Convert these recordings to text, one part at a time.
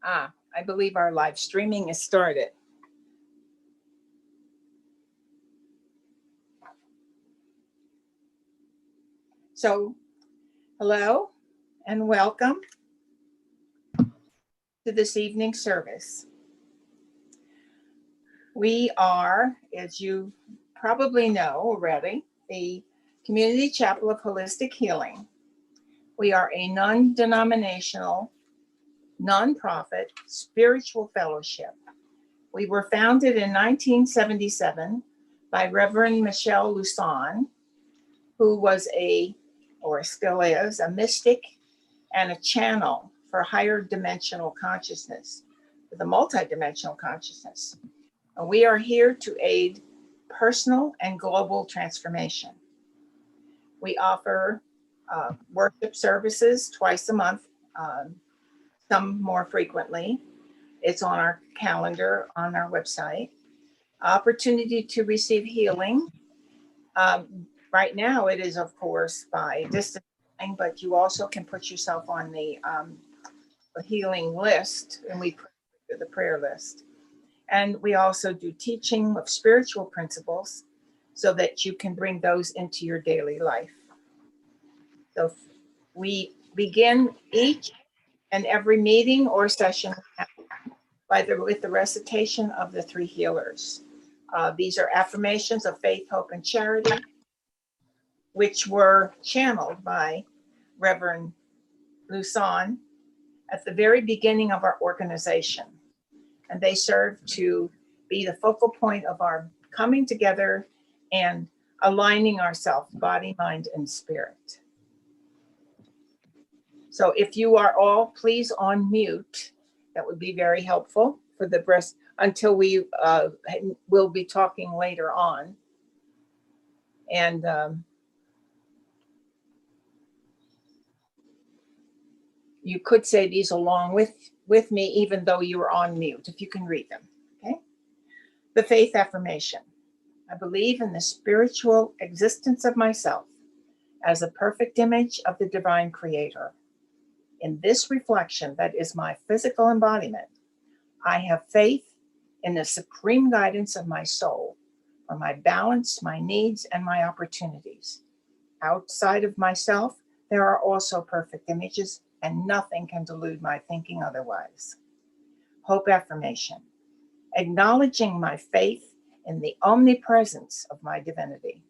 I believe our live streaming is started. So, hello and welcome to this evening service. We are, as you probably know already, the Community Chapel of Holistic Healing. We are a non-denominational, nonprofit spiritual fellowship. We were founded in 1977 by Reverend Michelle Luson, who was or still is, a mystic and a channel for higher dimensional consciousness, for the multidimensional consciousness. And we are here to aid personal and global transformation. We offer worship services twice a month, some more frequently. It's on our calendar on our website. Opportunity to receive healing. Right now, it is, of course, by distance, but you also can put yourself on the healing list, and we put the prayer list. And we also do teaching of spiritual principles so that you can bring those into your daily life. So we begin each and every meeting or session with the recitation of the three healers. These are affirmations of faith, hope, and charity, which were channeled by Reverend Luson at the very beginning of our organization. And they serve to be the focal point of our coming together and aligning ourselves, body, mind, and spirit. So if you are all, please on mute. That would be very helpful for the rest until we will be talking later on. And you could say these along with me, even though you are on mute, if you can read them, okay? The faith affirmation. I believe in the spiritual existence of myself as a perfect image of the divine creator. In this reflection that is my physical embodiment, I have faith in the supreme guidance of my soul for my balance, my needs, and my opportunities. Outside of myself, there are also perfect images, and nothing can delude my thinking otherwise. Hope affirmation. Acknowledging my faith in the omnipresence of my divinity,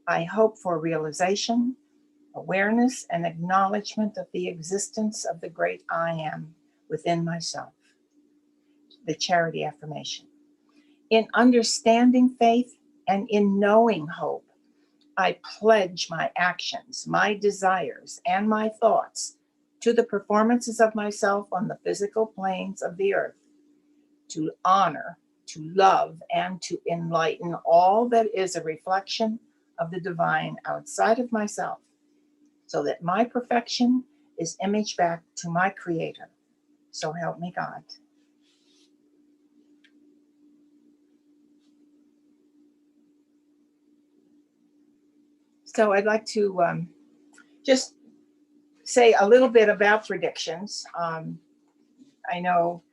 I hope for realization, awareness, and acknowledgement of the existence of the great I am within myself. The charity affirmation. In understanding faith and in knowing hope, I pledge my actions, my desires, and my thoughts to the performances of myself on the physical planes of the earth, to honor, to love, and to enlighten all that is a reflection of the divine outside of myself, so that my perfection is imaged back to my Creator. So help me God. So I'd like to just say a little bit about predictions. I know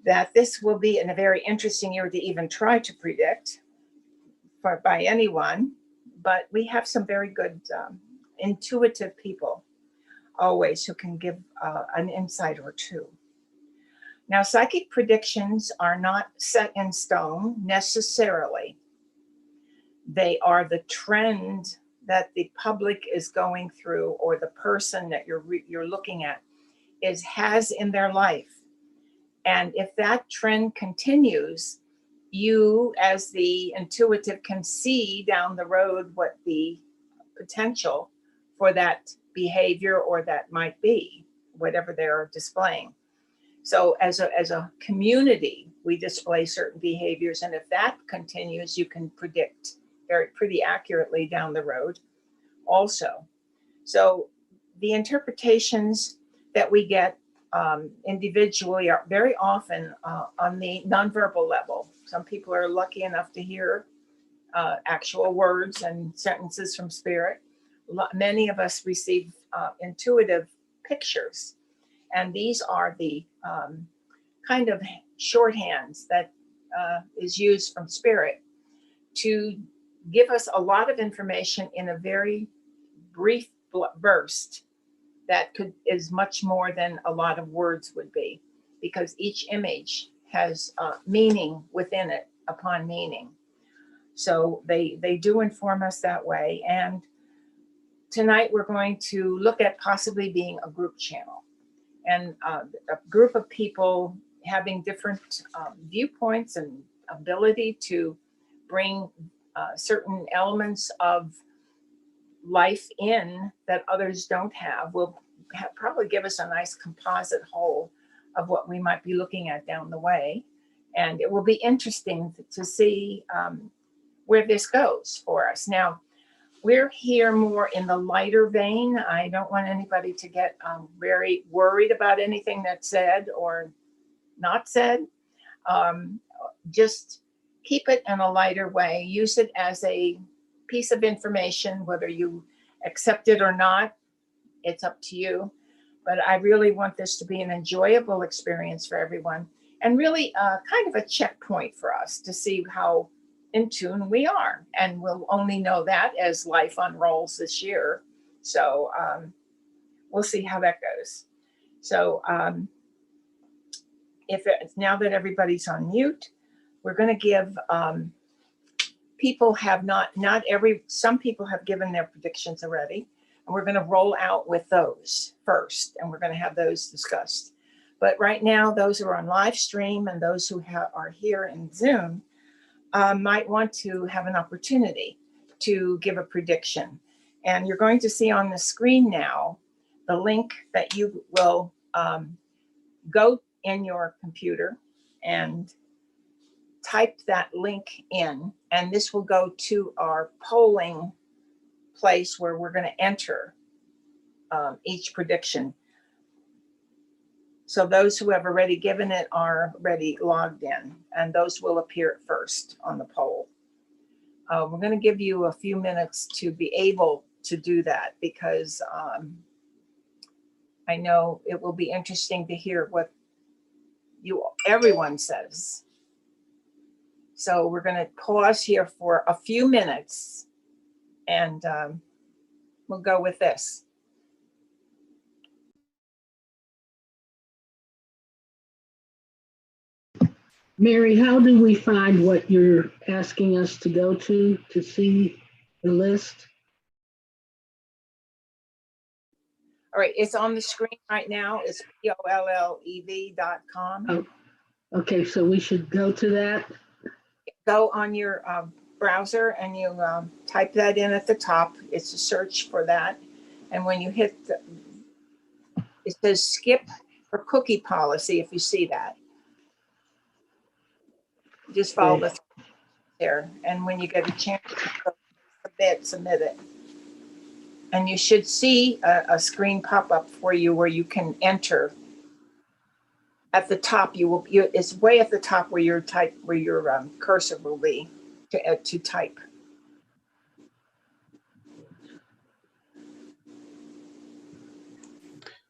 that this will be a very interesting year to even try to predict by anyone, but we have some very good intuitive people always who can give an insight or two. Now, psychic predictions are not set in stone necessarily. They are the trend that the public is going through, or the person that you're looking at has in their life. And if that trend continues, you as the intuitive can see down the road what the potential for that behavior or that might be, whatever they're displaying. So as a community, we display certain behaviors, and if that continues, you can predict pretty accurately down the road also. So the interpretations that we get individually are very often on the nonverbal level. Some people are lucky enough to hear actual words and sentences from spirit. Many of us receive intuitive pictures. And these are the kind of shorthands that is used from Spirit to give us a lot of information in a very brief burst that is much more than a lot of words would be, because each image has meaning within it upon meaning. So they do inform us that way. And tonight we're going to look at possibly being a group channel, and a group of people having different viewpoints and ability to bring certain elements of life in that others don't have will probably give us a nice composite whole of what we might be looking at down the way. And it will be interesting to see where this goes for us. Now, we're here more in the lighter vein. I don't want anybody to get very worried about anything that's said or not said. Just keep it in a lighter way. Use it as a piece of information, whether you accept it or not, it's up to you. But I really want this to be an enjoyable experience for everyone, and really kind of a checkpoint for us to see how in tune we are. And we'll only know that as life unrolls this year. So we'll see how that goes. So now that everybody's on mute, we're going to give people have some people have given their predictions already, and we're going to roll out with those first, and we're going to have those discussed. But right now, those who are on live stream and those who are here in Zoom might want to have an opportunity to give a prediction. And you're going to see on the screen now the link that you will go in your computer and type that link in, and this will go to our polling place where we're going to enter each prediction. So those who have already given it are already logged in, and those will appear first on the poll. We're going to give you a few minutes to be able to do that, because I know it will be interesting to hear what everyone says. So we're going to pause here for a few minutes, and we'll go with this. Mary, how do we find what you're asking us to go to see the list? All right, it's on the screen right now. It's pollev.com. Oh, okay, so we should go to that? Go on your browser and you type that in at the top. It's a search for that. And when you hit it says skip for cookie policy, if you see that. Just follow the there. And when you get a chance to submit it. And you should see a screen pop up for you where you can enter. At the top, it's way at the top where your cursor will be to type.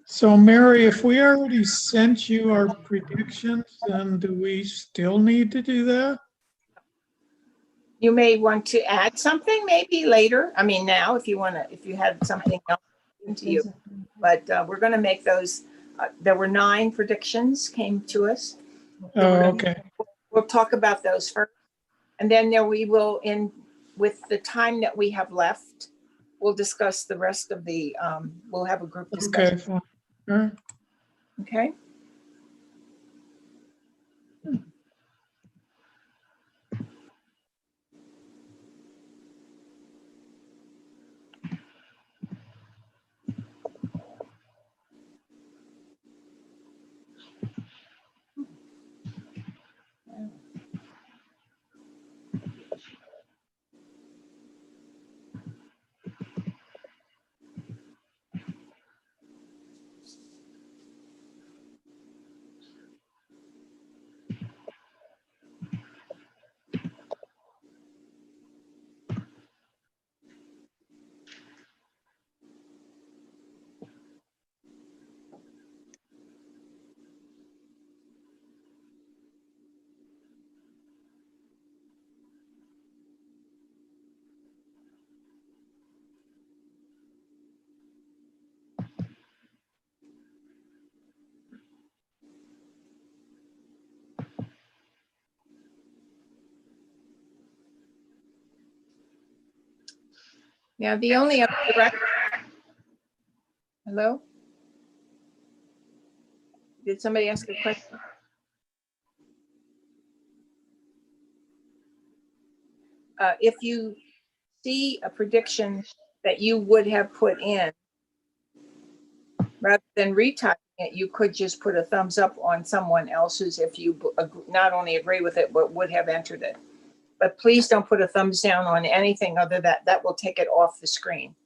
So Mary, if we already sent you our predictions, then do we still need to do that? You may want to add something maybe later. I mean, now if you had something else to you, but we're going to make those. There were 9 predictions came to us. Oh, okay. We'll talk about those first, and then we will, with the time that we have left, we'll discuss the rest of the. We'll have a group discussion. Okay, fine. All right. Okay. Now, the only other direct, hello? Did somebody ask a question? If you see a prediction that you would have put in, rather than retyping it, you could just put a thumbs up on someone else's if you not only agree with it, but would have entered it. But please don't put a thumbs down on anything other than that will take it off the screen.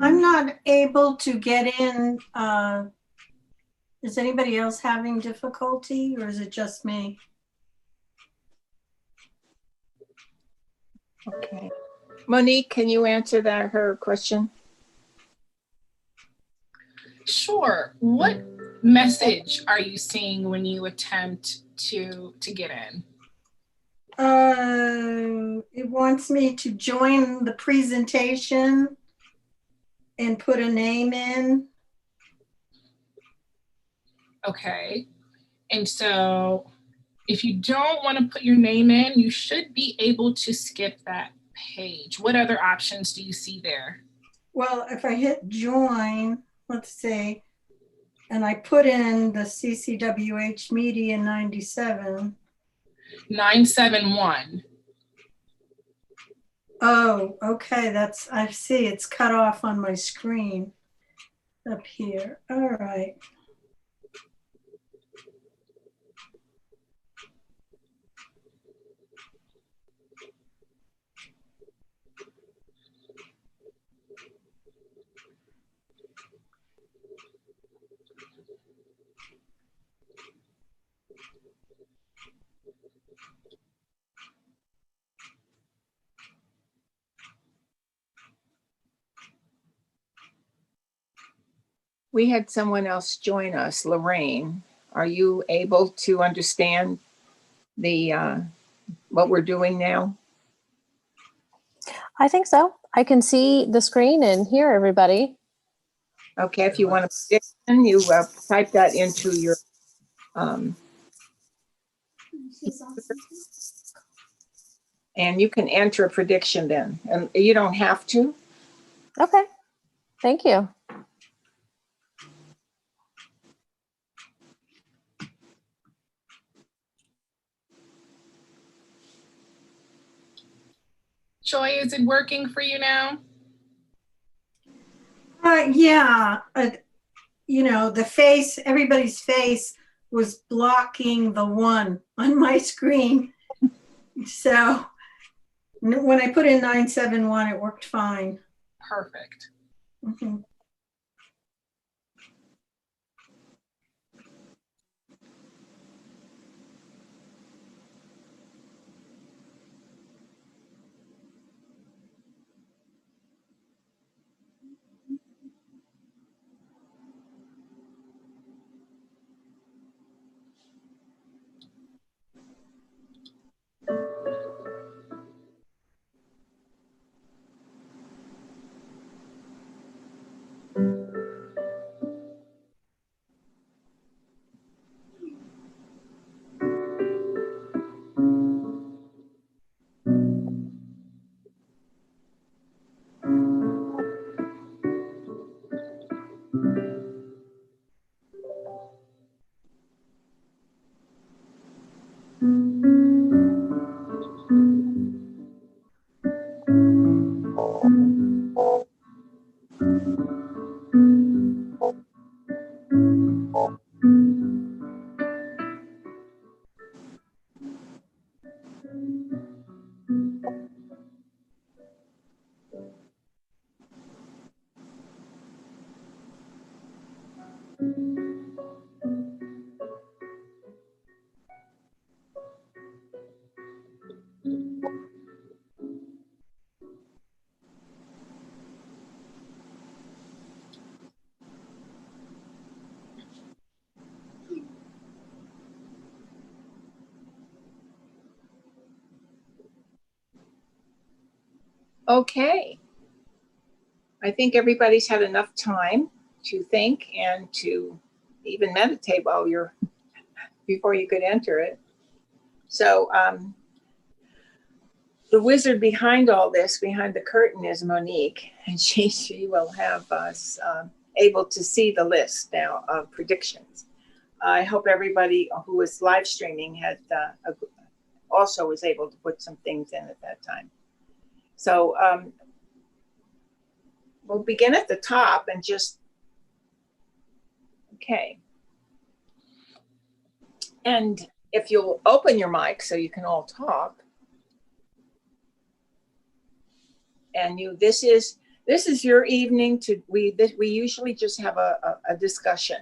I'm not able to get in. Is anybody else having difficulty, or is it just me? Okay. Monique, can you answer her question? Sure. What message are you seeing when you attempt to get in? It wants me to join the presentation and put a name in. Okay. And so if you don't want to put your name in, you should be able to skip that page. What other options do you see there? Well, if I hit join, let's see, and I put in the CCWH Media 97. 971. Oh, okay, I see, it's cut off on my screen up here. All right. We had someone else join us, Lorraine. Are you able to understand the what we're doing now? I think so. I can see the screen and hear everybody. Okay, if you want to prediction, you type that into your and you can enter a prediction then, and you don't have to. Okay. Thank you. Joy, is it working for you now? Yeah, you know, the face, everybody's face was blocking the one on my screen. So when I put in 971, it worked fine. Perfect. Mhm. Okay. I think everybody's had enough time to think and to even meditate while you're before you could enter it. So the wizard behind all this, behind the curtain, is Monique, and she will have us able to see the list now of predictions. I hope everybody who was live streaming had also was able to put some things in at that time. So we'll begin at the top and just, okay. And if you'll open your mic so you can all talk. And this is your evening to, we usually just have a discussion.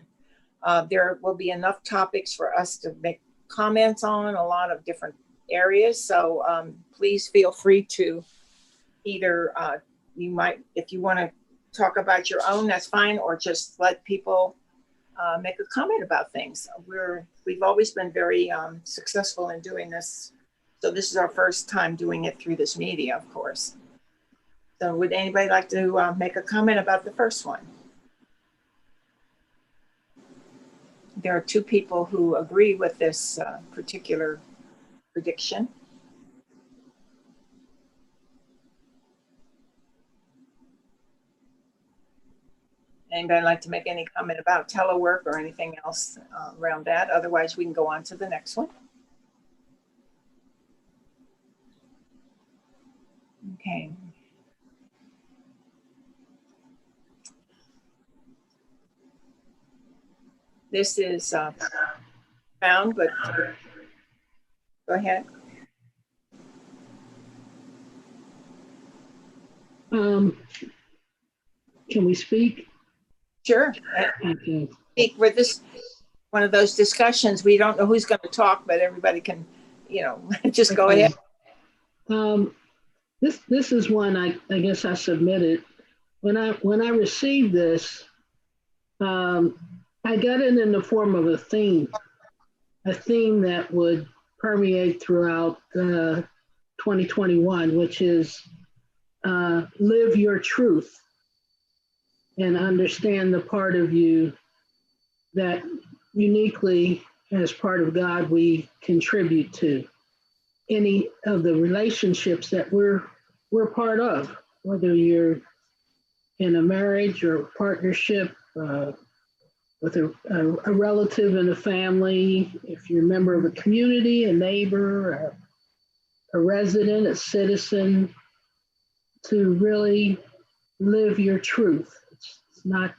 There will be enough topics for us to make comments on a lot of different areas. So please feel free to either, you might, if you want to talk about your own, that's fine, or just let people make a comment about things. We've always been very successful in doing this. So this is our first time doing it through this media, of course. So would anybody like to make a comment about the first one? There are two people who agree with this particular prediction. Anybody like to make any comment about telework or anything else around that? Otherwise, we can go on to the next one. Okay. This is found, but go ahead. Can we speak? Sure. Okay. Speak with this one of those discussions. We don't know who's going to talk, but everybody can, you know, just go ahead. This is one I guess I submitted. When I received this, I got it in the form of a theme that would permeate throughout 2021, which is live your truth and understand the part of you that uniquely, as part of God, we contribute to any of the relationships that we're part of, whether you're in a marriage or partnership, with a relative in a family, if you're a member of a community, a neighbor, a resident, a citizen, to really live your truth. It's not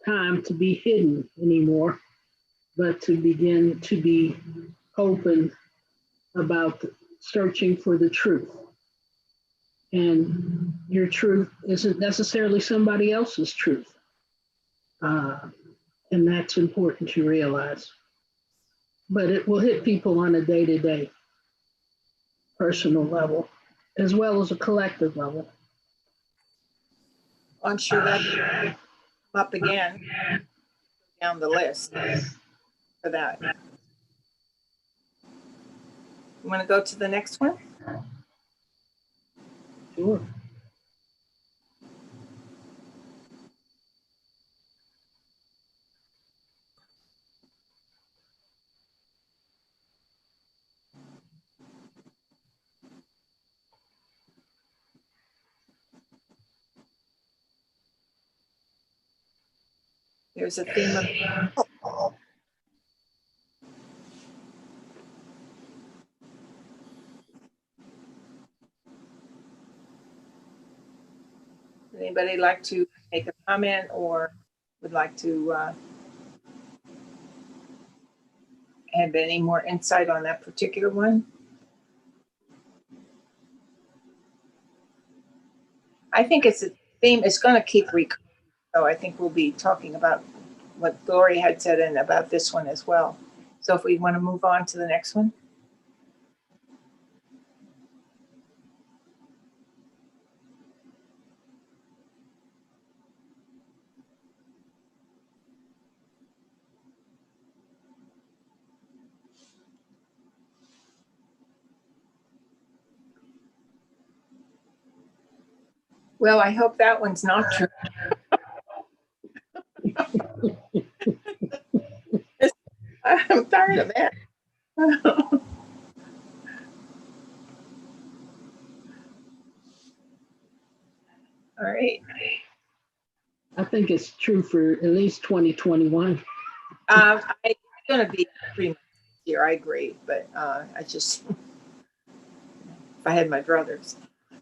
time to be hidden anymore, but to begin to be open about searching for the truth. And your truth isn't necessarily somebody else's truth. And that's important to realize. But it will hit people on a day-to-day personal level, as well as a collective level. I'm sure that's up again down the list for that. You want to go to the next one? Sure. There's a theme of anybody like to make a comment or would like to have any more insight on that particular one? I think it's a theme, it's going to keep recurring. So I think we'll be talking about what Glory had said and about this one as well. So if we want to move on to the next one. Well, I hope that one's not true. I'm tired of that. All right. I think it's true for at least 2021. It's going to be pretty much this year. I agree, but I just, if I had my druthers,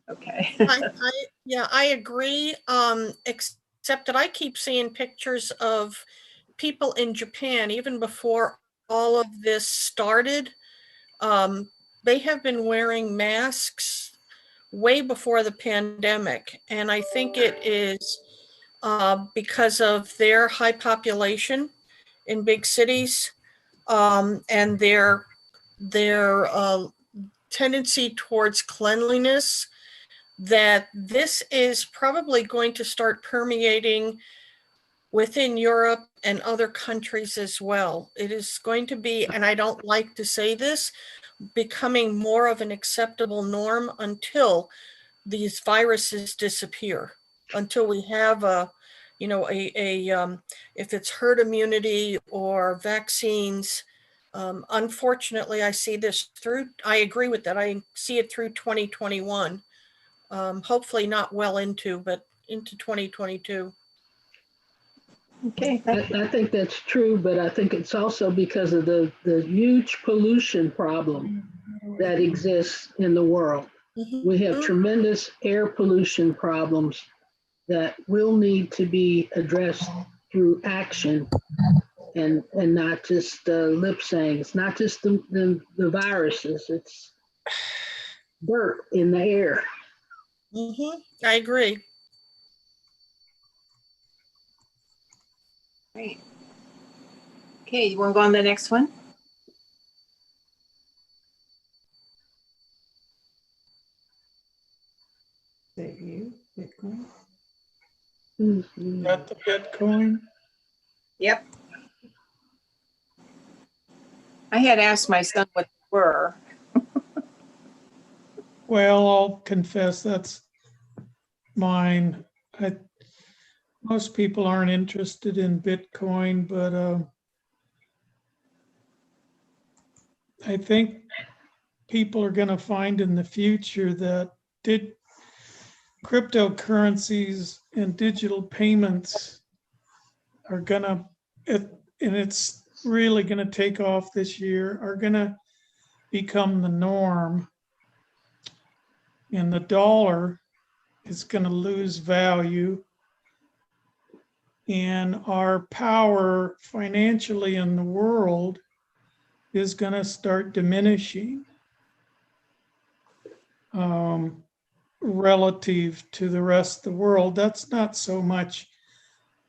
okay. Yeah, I agree. Except that I keep seeing pictures of people in Japan, even before all of this started. They have been wearing masks way before the pandemic. And I think it is because of their high population in big cities and their tendency towards cleanliness, that this is probably going to start permeating within Europe and other countries as well. It is going to be, and I don't like to say this, becoming more of an acceptable norm until these viruses disappear, until we have if it's herd immunity or vaccines. Unfortunately, I see this through, I agree with that. I see it through 2021. Hopefully not well into, but into 2022. Okay, thank you. I think that's true, but I think it's also because of the huge pollution problem that exists in the world. Mhm. We have tremendous air pollution problems that will need to be addressed through action and not just lip saying. It's not just the viruses, it's dirt in the air. I agree. Great. Okay, you want to go on the next one? Is that the Bitcoin? Yep. I had asked my son what they were. Well, I'll confess that's mine. Most people aren't interested in Bitcoin, but I think people are going to find in the future that cryptocurrencies and digital payments are going to, and it's really going to take off this year, are going to become the norm. And the dollar is going to lose value. And our power financially in the world is going to start diminishing relative to the rest of the world. That's not so much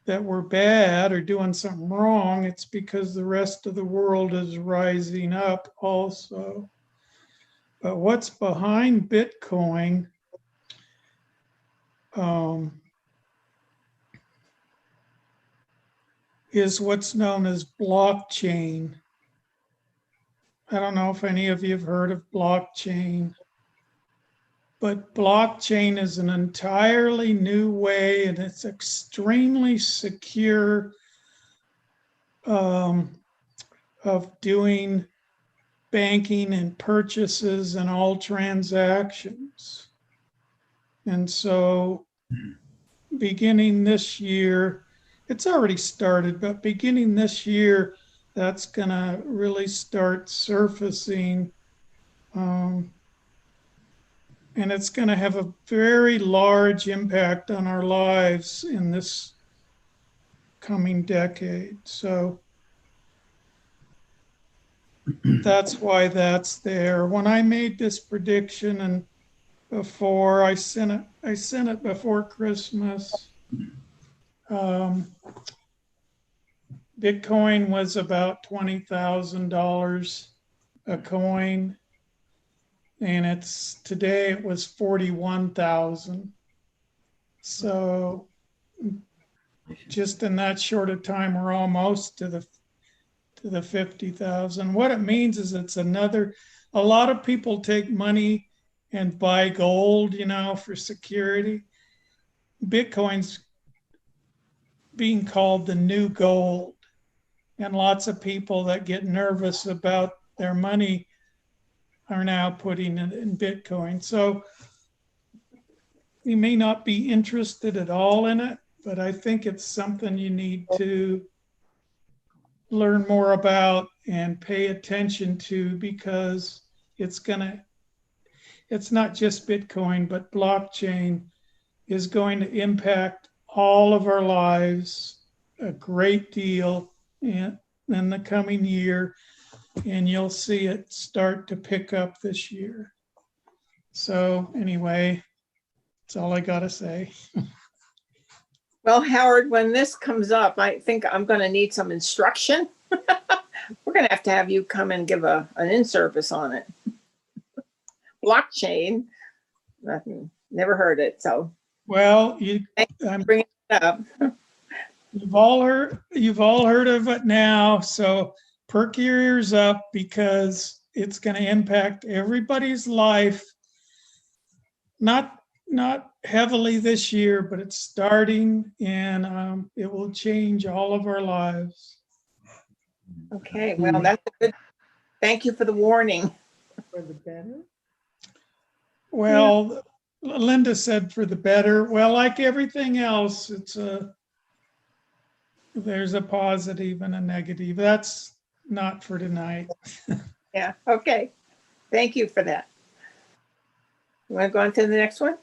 that we're bad or doing something wrong. It's because the rest of the world is rising up also. But what's behind Bitcoin is what's known as blockchain. I don't know if any of you have heard of blockchain, but blockchain is an entirely new way, and it's extremely secure of doing banking and purchases and all transactions. And so beginning this year, it's already started, but beginning this year, that's going to really start surfacing. And it's going to have a very large impact on our lives in this coming decade. So that's why that's there. When I made this prediction and before I sent it before Christmas, Bitcoin was about $20,000 a coin, and today it was 41,000. So just in that short of time, we're almost to the 50,000. What it means is a lot of people take money and buy gold, for security. Bitcoin's being called the new gold. And lots of people that get nervous about their money are now putting it in Bitcoin. So you may not be interested at all in it, but I think it's something you need to learn more about and pay attention to, because it's not just Bitcoin, but blockchain is going to impact all of our lives a great deal in the coming year, and you'll see it start to pick up this year. So anyway, that's all I got to say. Well, Howard, when this comes up, I think I'm going to need some instruction. We're going to have you come and give an in-service on it. Blockchain, nothing, never heard it. So, well, I'm bringing it up. You've all heard of it now. So perk your ears up, because it's going to impact everybody's life. Not heavily this year, but it's starting, and it will change all of our lives. Okay, well, that's good. Thank you for the warning. For the better? Well, Linda said for the better. Well, like everything else, there's a positive and a negative. That's not for tonight. Yeah, okay. Thank you for that. You want to go on to the next one?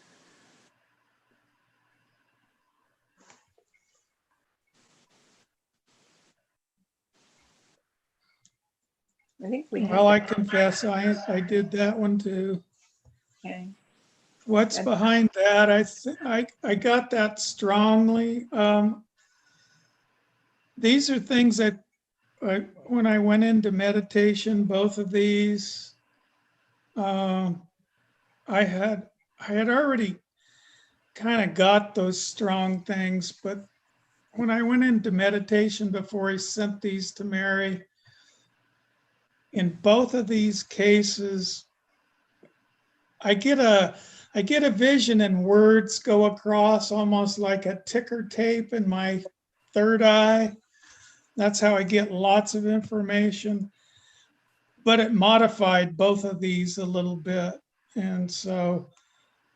I think we have. Well, I confess I did that one too. Okay. What's behind that? I got that strongly. These are things that when I went into meditation, both of these, I had already kind of got those strong things, but when I went into meditation before I sent these to Mary, in both of these cases, I get a vision and words go across almost like a ticker tape in my third eye. That's how I get lots of information. But it modified both of these a little bit. And so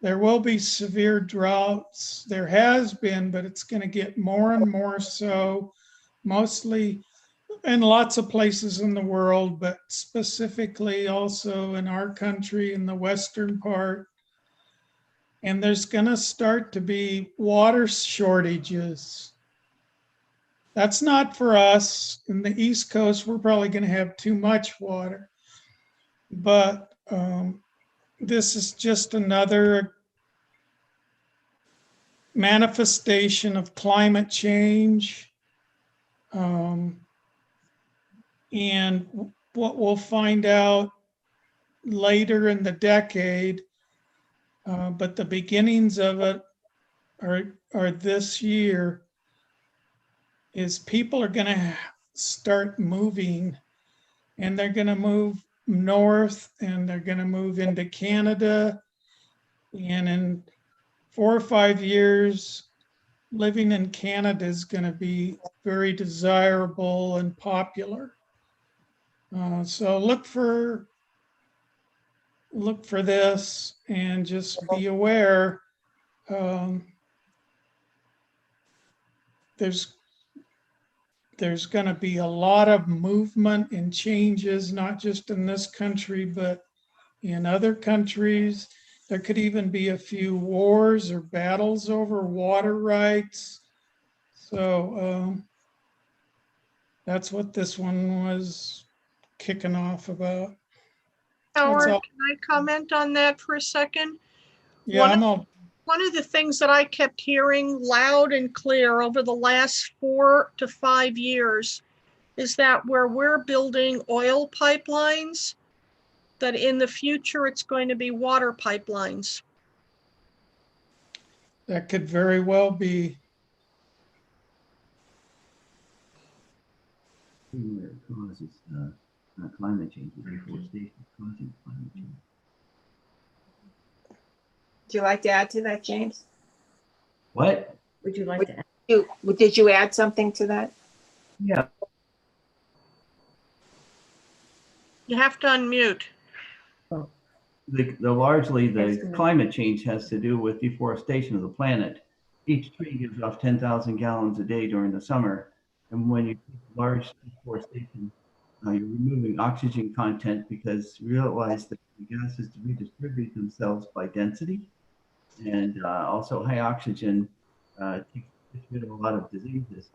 there will be severe droughts. There has been, but it's going to get more and more so, mostly in lots of places in the world, but specifically also in our country, in the western part. And there's going to start to be water shortages. That's not for us. In the East Coast, we're probably going to have too much water. But this is just another manifestation of climate change. And what we'll find out later in the decade, but the beginnings of it are this year, is people are going to start moving, and they're going to move north, and they're going to move into Canada. And in 4 or 5 years, living in Canada is going to be very desirable and popular. So look for this and just be aware. There's going to be a lot of movement and changes, not just in this country, but in other countries. There could even be a few wars or battles over water rights. So that's what this one was kicking off about. Howard, all. can I comment on that for a second? Yeah, One of the things that I kept hearing loud and clear over the last 4 to 5 years is that where we're building oil pipelines, that in the future it's going to be water pipelines. That could very well be. Where it causes climate change, deforestation causing climate change. Would you like to add to that, James? What? Would you like to add? Did you add something to that? Yeah. You have to unmute. Largely the climate change has to do with deforestation of the planet. Each tree gives off 10,000 gallons a day during the summer. And when you take large deforestation, you're removing oxygen content, because realize that the gases redistribute themselves by density. And also high oxygen takes rid of a lot of diseases.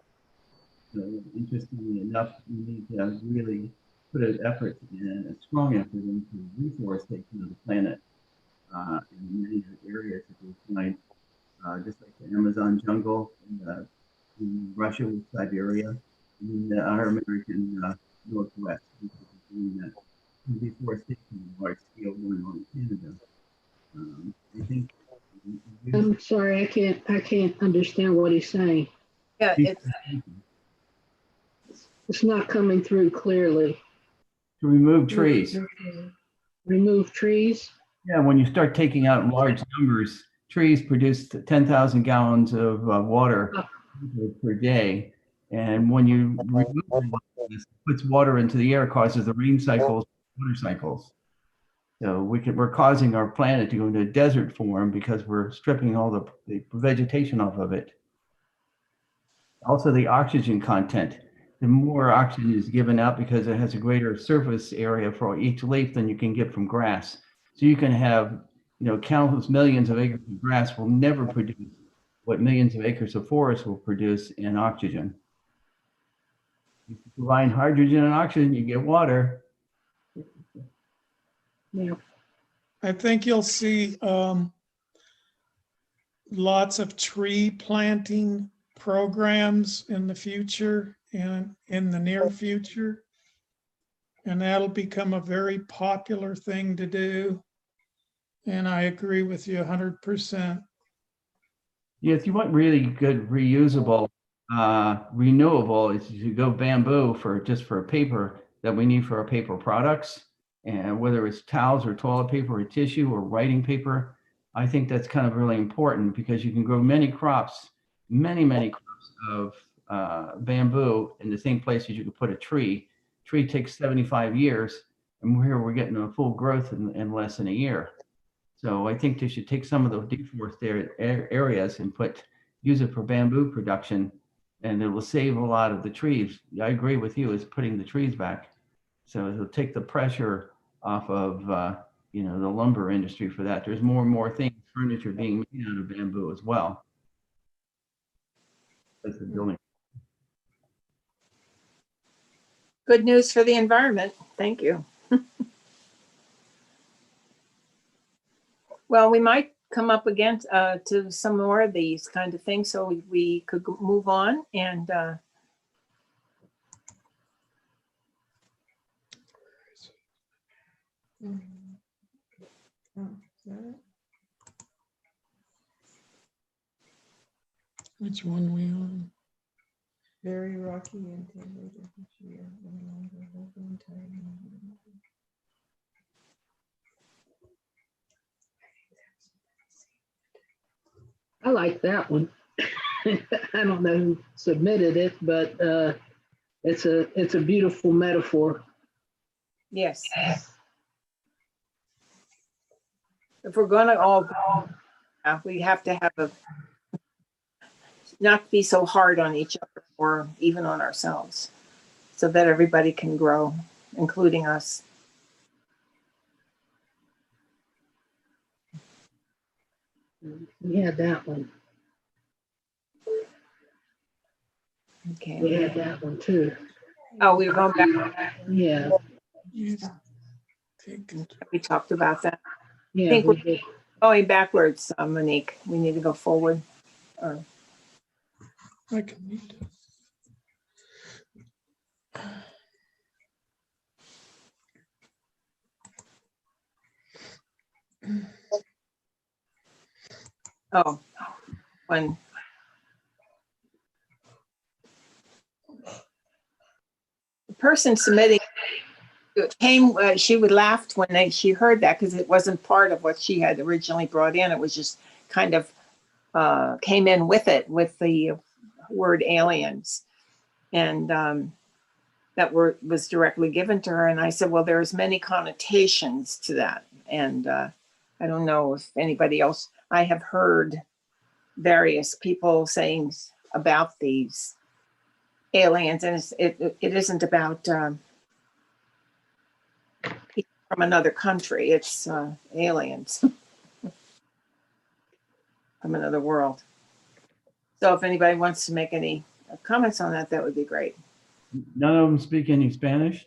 So interestingly enough, we need to really put an effort in, a strong effort into reforestation of the planet in many areas that we find, just like the Amazon jungle in Russia with Siberia, and our American Northwest, which is doing that deforestation on a large scale going on in Canada. I think. I'm sorry, I can't understand what he's saying. Yeah, It's not coming through clearly. To remove trees. Remove trees? Yeah, when you start taking out large numbers, trees produce 10,000 gallons of water per day. And when you remove this, it puts water into the air, causes the rain cycles, water cycles. So we're causing our planet to go into a desert form because we're stripping all the vegetation off of it. Also, the oxygen content. The more oxygen is given out because it has a greater surface area for each leaf than you can get from grass. So you can have, countless millions of acres of grass will never produce what millions of acres of forest will produce in oxygen. If you combine hydrogen and oxygen, you get water. Yeah. I think you'll see lots of tree planting programs in the future and in the near future. And that'll become a very popular thing to do. And I agree with you 100%. Yeah, if you want really good reusable renewable is you go bamboo for just for paper that we need for our paper products, and whether it's towels or toilet paper or tissue or writing paper. I think that's kind of really important because you can grow many crops, many crops of bamboo in the same place as you could put a tree. Tree takes 75 years, and here we're getting a full growth in less than a year. So I think they should take some of those deforested areas and use it for bamboo production, and it will save a lot of the trees. I agree with you, is putting the trees back. So it'll take the pressure off of the lumber industry for that. There's more and more things, furniture being made out of bamboo as well. That's the building. Good news for the environment. Thank you. Well, we might come up again to some more of these kind of things, so we could move on and Which one we on? Very rocky and tender. No longer hold the entire I like that one. I don't know who submitted it, but it's a beautiful metaphor. yes. If we're going to all go, we have to have not be so hard on each other or even on ourselves, so that everybody can grow, including us. We had that one. Okay. We had that one too. Oh, we were going back. Yeah. Yeah. We talked about that. Yeah. I think we we're did. going backwards, Monique. We need to go forward. Or I can read. oh, when the person submitting it came, she would laugh when she heard that because it wasn't part of what she had originally brought in. It was just kind of came in with it, with the word aliens, and that word was directly given to her. And I said, well, there's many connotations to that, and I don't know if anybody else. I have heard various people saying about these aliens, and it isn't about people from another country. It's aliens from another world. So if anybody wants to make any comments on that, that would be great. None of them speak any Spanish.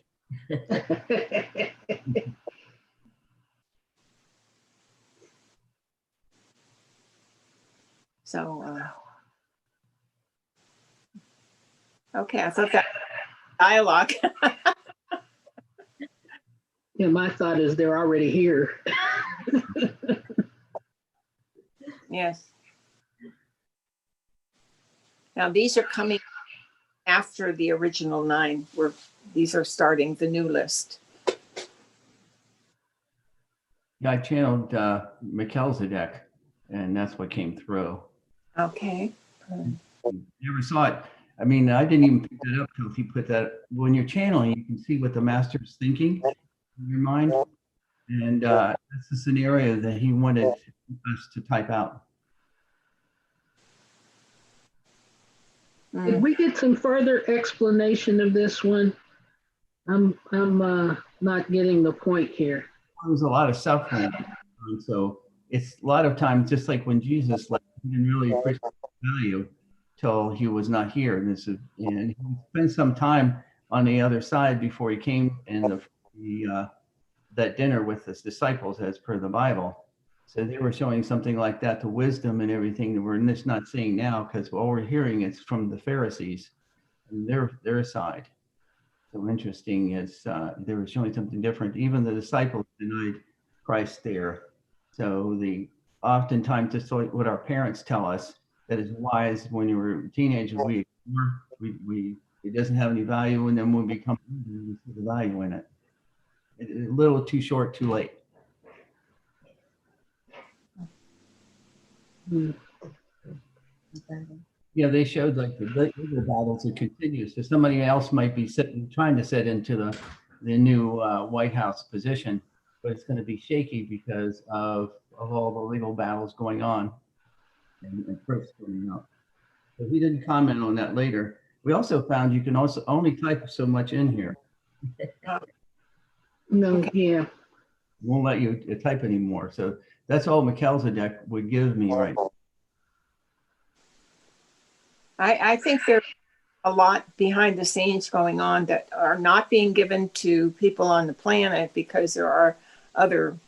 So, okay, I thought that dialogue. Yeah, my thought is they're already here. Yes. Now these are coming after the original 9. These are starting the new list. Yeah, I channeled Melchizedek, and that's what came through. Okay. Never saw it. I mean, I didn't even pick that up till he put that. When you're channeling, you can see what the master's thinking in your mind, and that's the scenario that he wanted us to type out. Did we get some further explanation of this one? I'm not getting the point here. There's a lot of suffering, so it's a lot of times just like when Jesus left, he didn't really appreciate the value till he was not here. And he spent some time on the other side before he came in that dinner with his disciples, as per the Bible. So they were showing something like that, to wisdom and everything that we're just not seeing now, because all we're hearing is from the Pharisees and their side. So interesting is they were showing something different. Even the disciples denied Christ there. So oftentimes, just like what our parents tell us, that is wise when you were teenagers, we or it doesn't have any value, and then when we come, we see the value in it. It's a little too short, too late. Yeah, they showed like the legal battles are continuous. So somebody else might be trying to sit into the new White House position, but it's going to be shaky because of all the legal battles going on and proofs coming up. But we didn't comment on that later. We also found you can also only type so much in here. No, Okay. yeah. Won't let you type anymore. So that's all Melchizedek would give me right now. I think there's a lot behind the scenes going on that are not being given to people on the planet because there are other,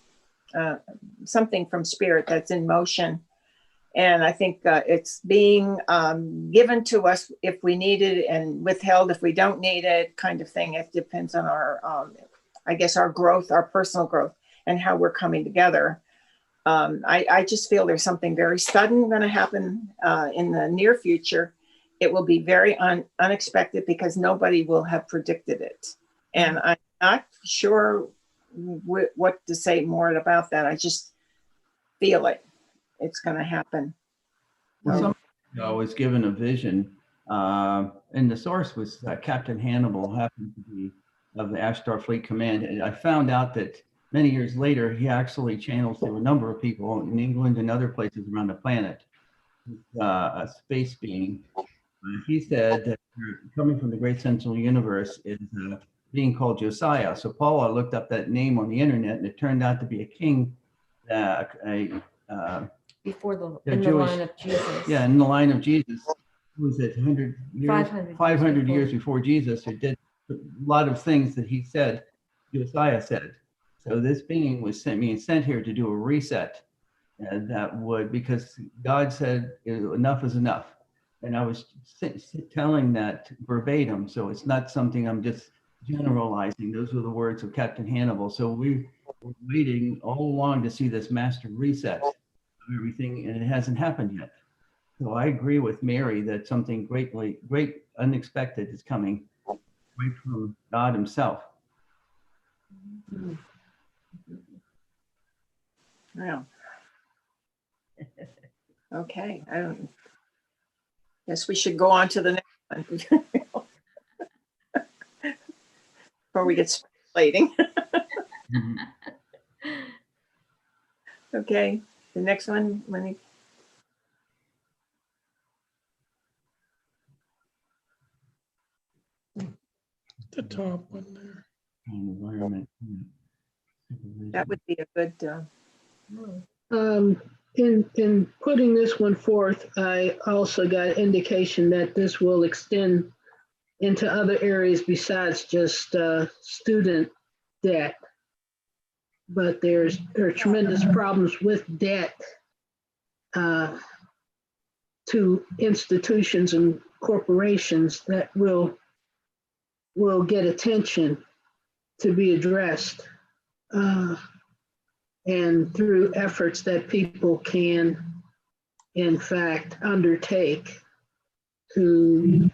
something from spirit that's in motion. And I think it's being given to us if we need it and withheld if we don't need it, kind of thing. It depends on our, I guess, our growth, our personal growth, and how we're coming together. I just feel there's something very sudden going to happen in the near future. It will be very unexpected because nobody will have predicted it. And I'm not sure what to say more about that. I just feel it. It's going to happen. Well, some I was given a vision, and the source was Captain Hannibal, happened to be of the Ashtar Fleet Command. And I found out that many years later, he actually channels through a number of people in England and other places around the planet, a space being. He said that coming from the great central universe is a being called Josiah. So Paula looked up that name on the internet, and it turned out to be a king, Before the Jewish, line of Jesus. Yeah, in the line of Jesus. Who was it? 100 years, 500 500 years before Jesus, who did a lot of things that he said, Josiah said. So this being was sent here to do a reset, and that would, because God said enough is enough. And I was telling that verbatim, so it's not something I'm just generalizing. Those were the words of Captain Hannibal. So we were waiting all along to see this master reset of everything, and it hasn't happened yet. So I agree with Mary that something great, unexpected is coming right from God himself. Yeah. Okay. I don't guess we should go on to the next one before we get speculating. Okay. The next one, Lenny. The top one there. Environment. That would be a good. In putting this one forth, I also got indication that this will extend into other areas besides just student debt. But there are tremendous problems with debt to institutions and corporations that will get attention to be addressed. And through efforts that people can, in fact, undertake who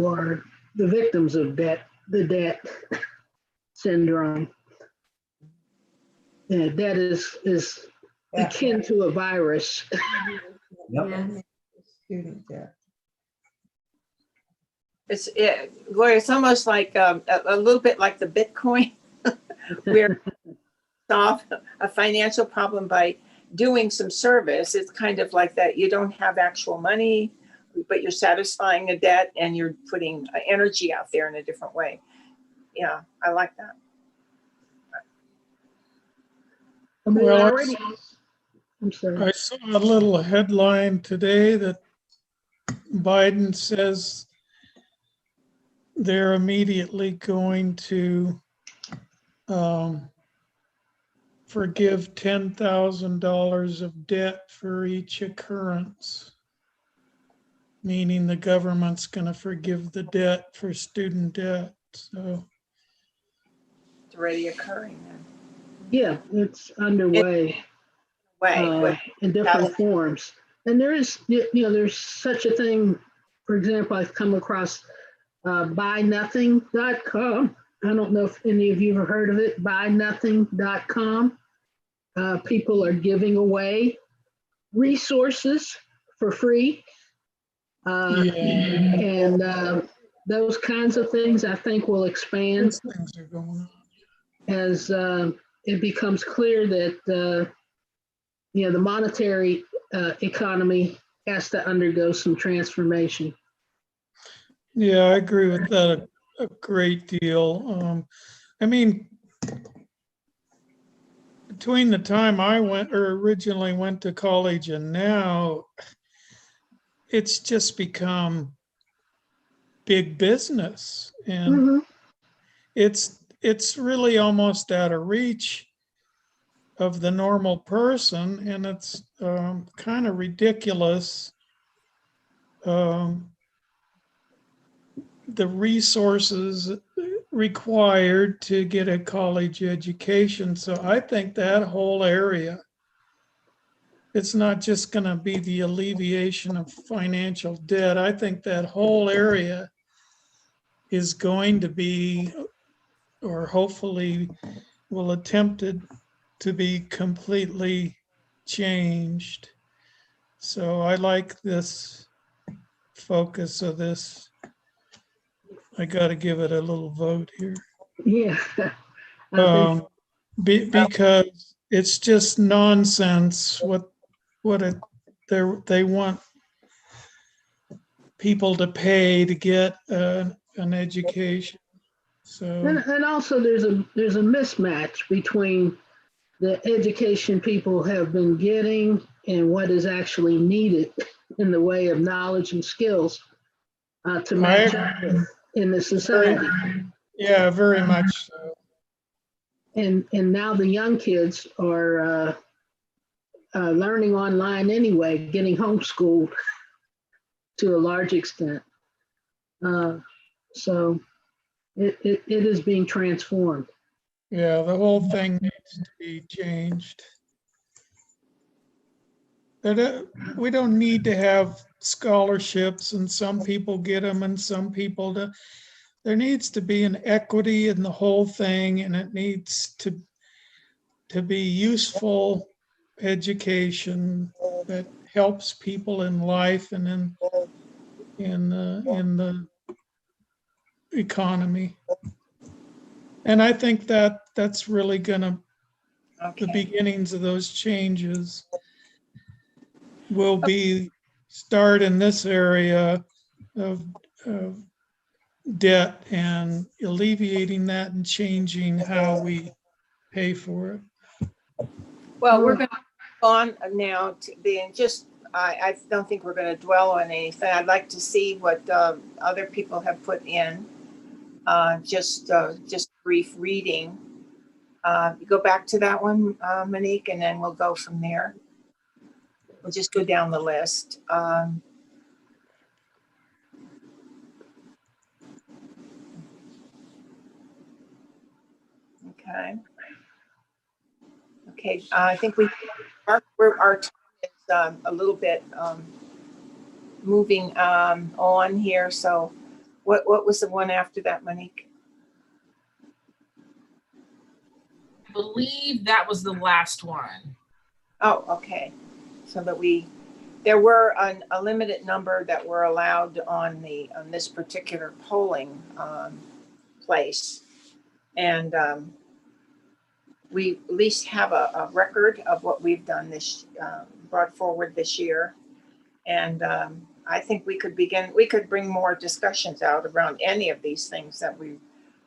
are the victims of the debt syndrome. Debt is akin to a virus. Yep. Student debt. Gloria, it's almost like a little bit like the Bitcoin, where solve a financial problem by doing some service. It's kind of like that. You don't have actual money, but you're satisfying a debt and you're putting energy out there in a different way. Yeah, I like that. Well, I'm sorry. I saw a little headline today that Biden says they're immediately going to forgive $10,000 of debt for each occurrence, meaning the government's going to forgive the debt for student debt. So It's already occurring then. Yeah, it's underway in different forms. And there is, there's such a thing for example, I've come across buynothing.com. I don't know if any of you have heard of it, buynothing.com. People are giving away resources for free. And those kinds of things I think will expand Those things are going on. as it becomes clear that the monetary economy has to undergo some transformation. Yeah, I agree with that a great deal. I mean, between the time I originally went to college and now, it's just become big business, and Mhm. it's really almost out of reach of the normal person, and it's kind of ridiculous. The resources required to get a college education. So I think that whole area, it's not just going to be the alleviation of financial debt. I think that whole area is going to be, or hopefully will attempt it to be completely changed. So I like this focus of this. I got to give it a little vote here. Yeah. I think Because it's just nonsense they want people to pay to get an education. So and also there's a mismatch between the education people have been getting and what is actually needed in the way of knowledge and skills to match up with in the society. Yeah, very much so. And now the young kids are learning online anyway, getting homeschooled to a large extent. So it is being transformed. Yeah, the whole thing needs to be changed. We don't need to have scholarships, and some people get them and some people don't. There needs to be an equity in the whole thing, and it needs to be useful education that helps people in life and in the economy. And I think that's really gonna, the beginnings of those changes will be start in this area of debt and alleviating that and changing how we pay for it. Well, we're going to go on now to being just, I don't think we're going to dwell on anything. I'd like to see what other people have put in. Just brief reading. Go back to that one, Monique, and then we'll go from there. We'll just go down the list. Okay. Okay, I think our time is a little bit moving on here. So what was the one after that, Monique? I believe that was the last one. Oh, okay. So that there were a limited number that were allowed on this particular polling place. And we at least have a record of what we've done brought forward this year. And I think we could bring more discussions out around any of these things that we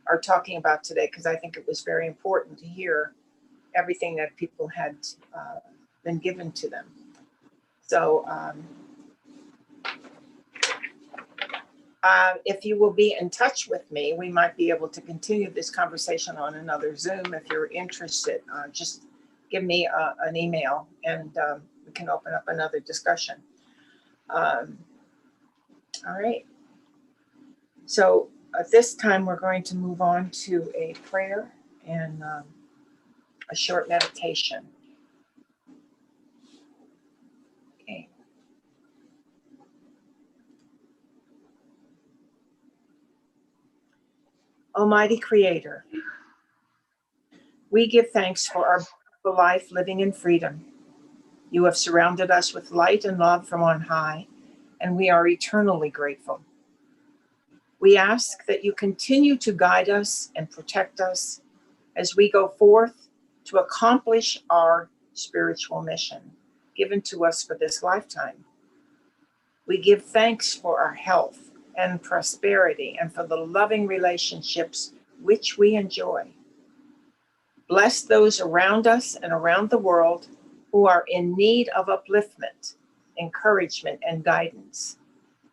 are talking about today, because I think it was very important to hear everything that people had been given to them. So if you will be in touch with me, we might be able to continue this conversation on another Zoom. If you're interested, just give me an email and we can open up another discussion. All right. So at this time, we're going to move on to a prayer and a short meditation. Okay. Almighty Creator, we give thanks for our beautiful life living in freedom. You have surrounded us with light and love from on high, and we are eternally grateful. We ask that you continue to guide us and protect us as we go forth to accomplish our spiritual mission given to us for this lifetime. We give thanks for our health and prosperity and for the loving relationships which we enjoy. Bless those around us and around the world who are in need of upliftment, encouragement, and guidance,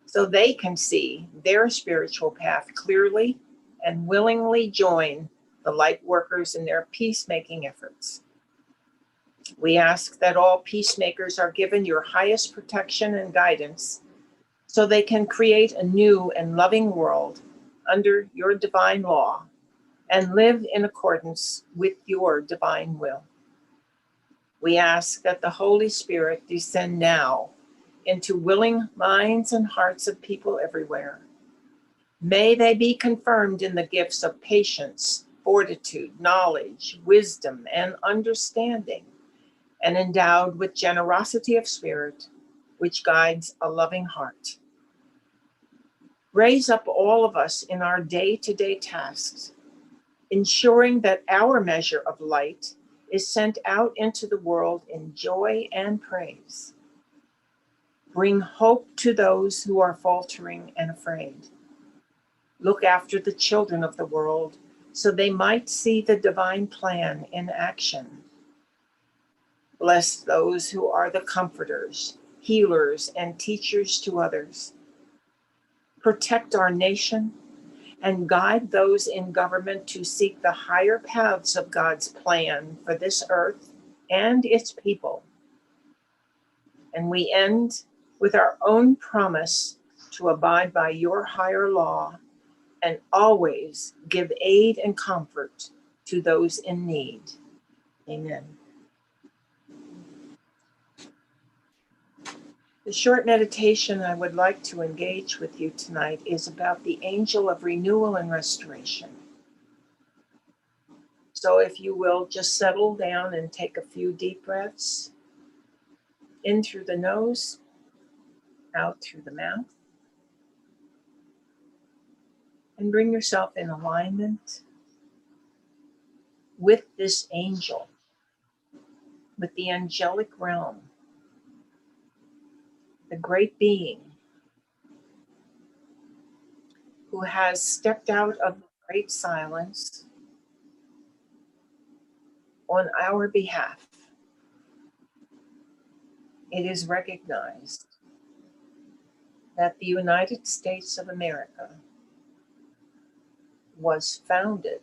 so they can see their spiritual path clearly and willingly join the light workers in their peacemaking efforts. We ask that all peacemakers are given your highest protection and guidance so they can create a new and loving world under your divine law and live in accordance with your divine will. We ask that the Holy Spirit descend now into willing minds and hearts of people everywhere. May they be confirmed in the gifts of patience, fortitude, knowledge, wisdom, and understanding, and endowed with generosity of spirit, which guides a loving heart. Raise up all of us in our day-to-day tasks, ensuring that our measure of light is sent out into the world in joy and praise. Bring hope to those who are faltering and afraid. Look after the children of the world so they might see the divine plan in action. Bless those who are the comforters, healers, and teachers to others. Protect our nation and guide those in government to seek the higher paths of God's plan for this earth and its people. And we end with our own promise to abide by your higher law and always give aid and comfort to those in need. Amen. The short meditation I would like to engage with you tonight is about the angel of renewal and restoration. So if you will just settle down and take a few deep breaths in through the nose, out through the mouth, and bring yourself in alignment with this angel, with the angelic realm, the great being who has stepped out of the great silence on our behalf. It is recognized that the United States of America was founded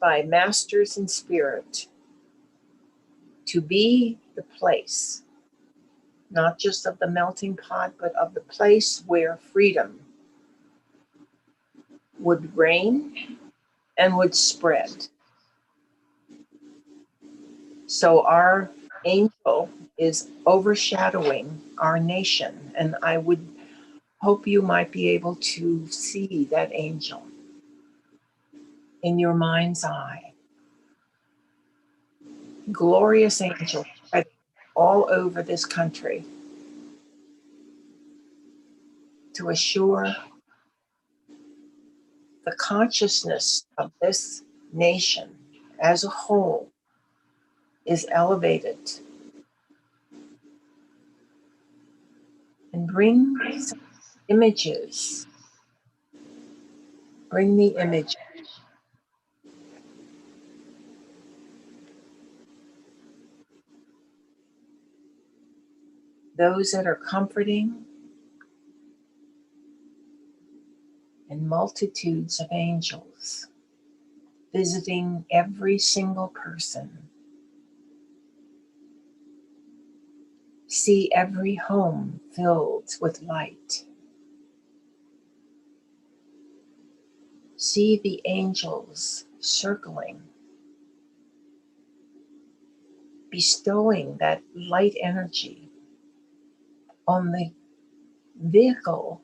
by masters in spirit to be the place, not just of the melting pot, but of the place where freedom would reign and would spread. So our angel is overshadowing our nation, and I would hope you might be able to see that angel in your mind's eye. Glorious angel spread all over this country to assure the consciousness of this nation as a whole is elevated, and bring some images. Bring the image. Those that are comforting, and multitudes of angels visiting every single person. See every home filled with light. See the angels circling, bestowing that light energy on the vehicle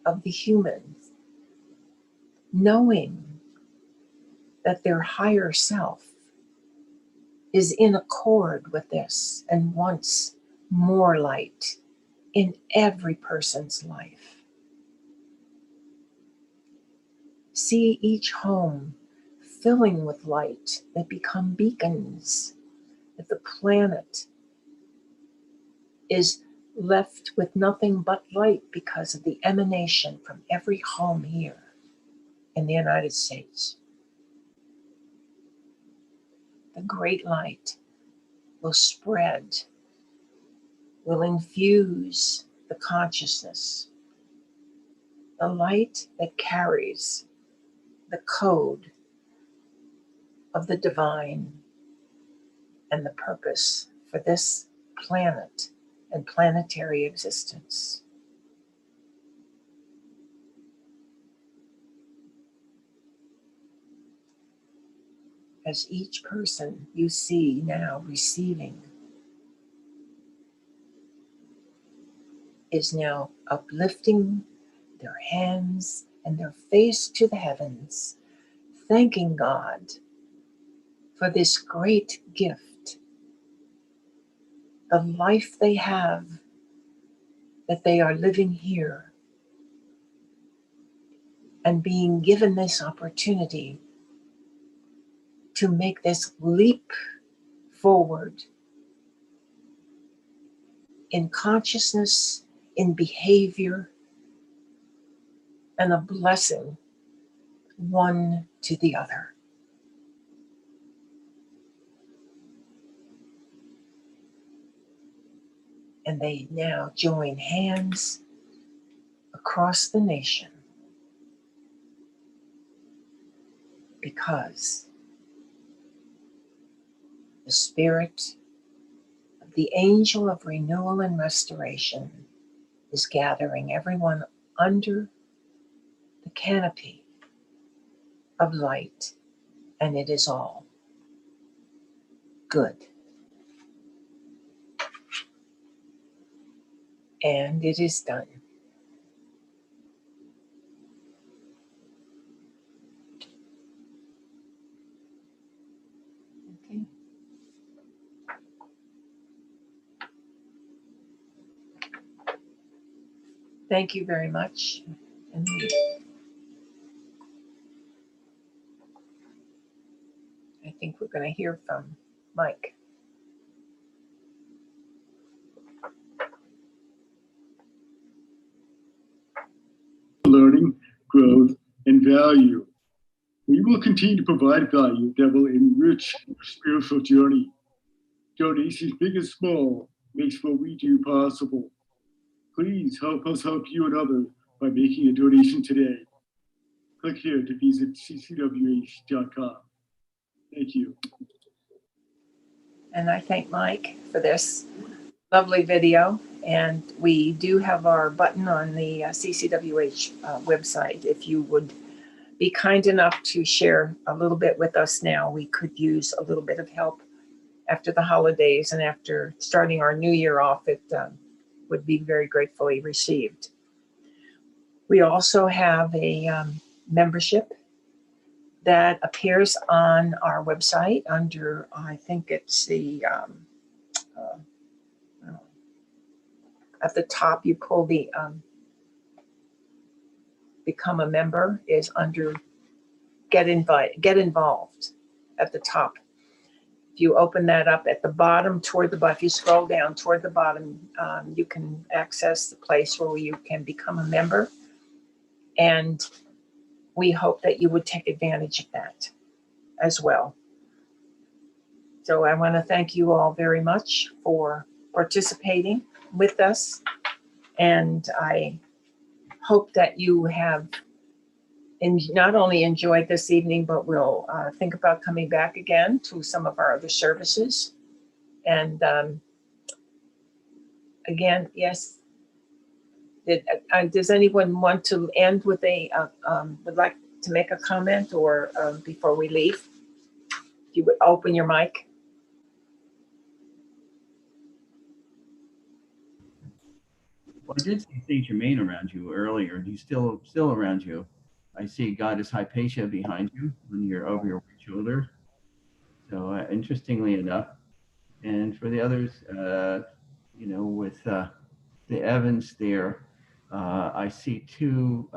of the humans, knowing that their higher self is in accord with this and wants more light in every person's life. See each home filling with light that become beacons, that the planet is left with nothing but light because of the emanation from every home here in the United States. The great light will spread, will infuse the consciousness, the light that carries the code of the divine and the purpose for this planet and planetary existence. As each person you see now receiving is now uplifting their hands and their face to the heavens, thanking God for this great gift, the life they have, that they are living here and being given this opportunity to make this leap forward in consciousness, in behavior, and a blessing one to the other. And they now join hands across the nation because the spirit of the angel of renewal and restoration is gathering everyone under the canopy of light, and it is all good. And it is done. Okay. Thank you very much. And I think we're going to hear from Mike. Learning, growth, and value. We will continue to provide value that will enrich your spiritual journey. Donations big and small makes what we do possible. Please help us help you and others by making a donation today. Click here to visit ccwh.com. Thank you. And I thank Mike for this lovely video. And we do have our button on the CCWH website. If you would be kind enough to share a little bit with us now, we could use a little bit of help after the holidays and after starting our new year off. It would be very gratefully received. We also have a membership that appears on our website under, I think it's the, at the top, you pull the become a member is under get involved at the top. If you open that up at the bottom toward the bottom, if you scroll down toward the bottom, you can access the place where you can become a member. And we hope that you would take advantage of that as well. So I want to thank you all very much for participating with us. And I hope that you have not only enjoyed this evening, but will think about coming back again to some of our other services. And again, yes, does anyone want to end with would like to make a comment or before we leave? If you would open your mic. Well, I did see Saint Germain around you earlier, and he's still around you. I see Goddess Hypatia behind you when you're over your right shoulder. So interestingly enough, and for the others, with the Evans there, I see two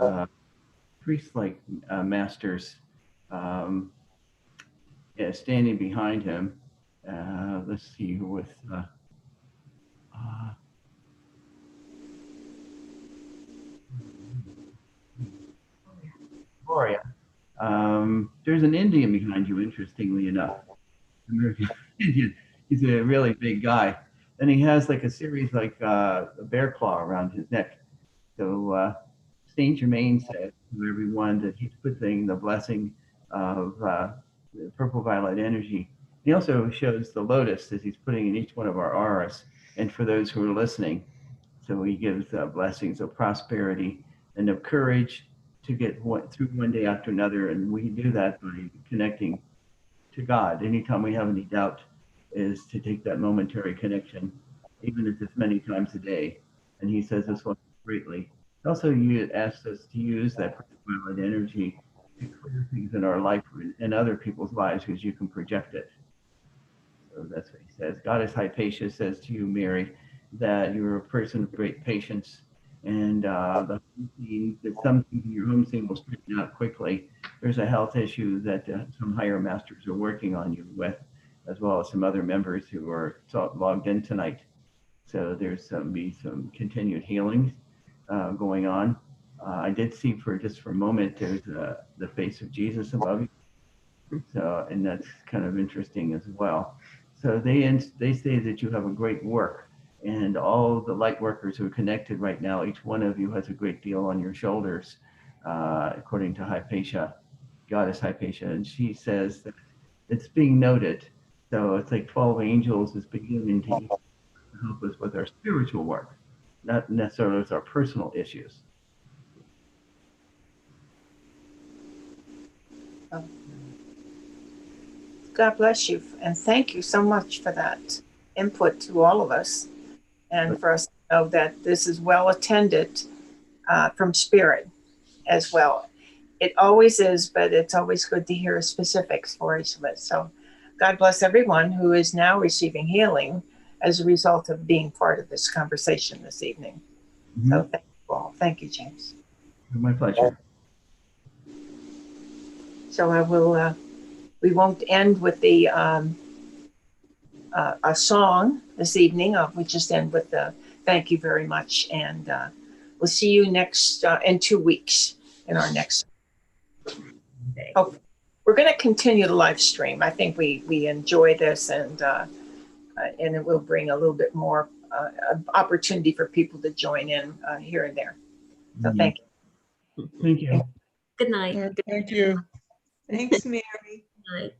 priest-like masters standing behind him. Let's see, with Gloria. There's an Indian behind you, interestingly enough. American Indian. He's a really big guy. And he has like a series like a bear claw around his neck. So Saint Germain said to everyone that he's putting the blessing of the purple violet energy. He also shows the lotus that he's putting in each one of our auras. And for those who are listening, so he gives blessings of prosperity and of courage to get through one day after another. And we do that by connecting to God. Anytime we have any doubt, is to take that momentary connection, even if it's many times a day. And he says this one greatly. Also, you asked us to use that violet energy to clear things in our life and other people's lives because you can project it. So that's what he says. Goddess Hypatia says to you, Mary, that you're a person of great patience, and that some things in your home scene will straighten out quickly. There's a health issue that some higher masters are working on you with, as well as some other members who are logged in tonight. So there's be some continued healing going on. I did see for a moment there's the face of Jesus above you. So, and that's kind of interesting as well. So they say that you have a great work, and all the light workers who are connected right now, each one of you has a great deal on your shoulders, according to Hypatia, Goddess Hypatia, and she says that it's being noted. So it's like 12 angels is beginning to help us with our spiritual work, not necessarily with our personal issues. God bless you, and thank you so much for that input to all of us, and for us to know that this is well attended from spirit as well. It always is, but it's always good to hear specifics for each of us. So God bless everyone who is now receiving healing as a result of being part of this conversation this evening. Mm-hmm. So thank you all. Thank you, James. My pleasure. So I will, we won't end with the a song this evening. We just end with the thank you very much. And we'll see you next in 2 weeks in our next. Oh, we're going to continue the live stream. I think we enjoy this, and it will bring a little bit more opportunity for people to join in here and there. So thank you. Thank you. Good night. Thank you. Thanks, Mary. Good night.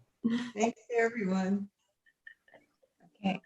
Thanks, everyone. Okay.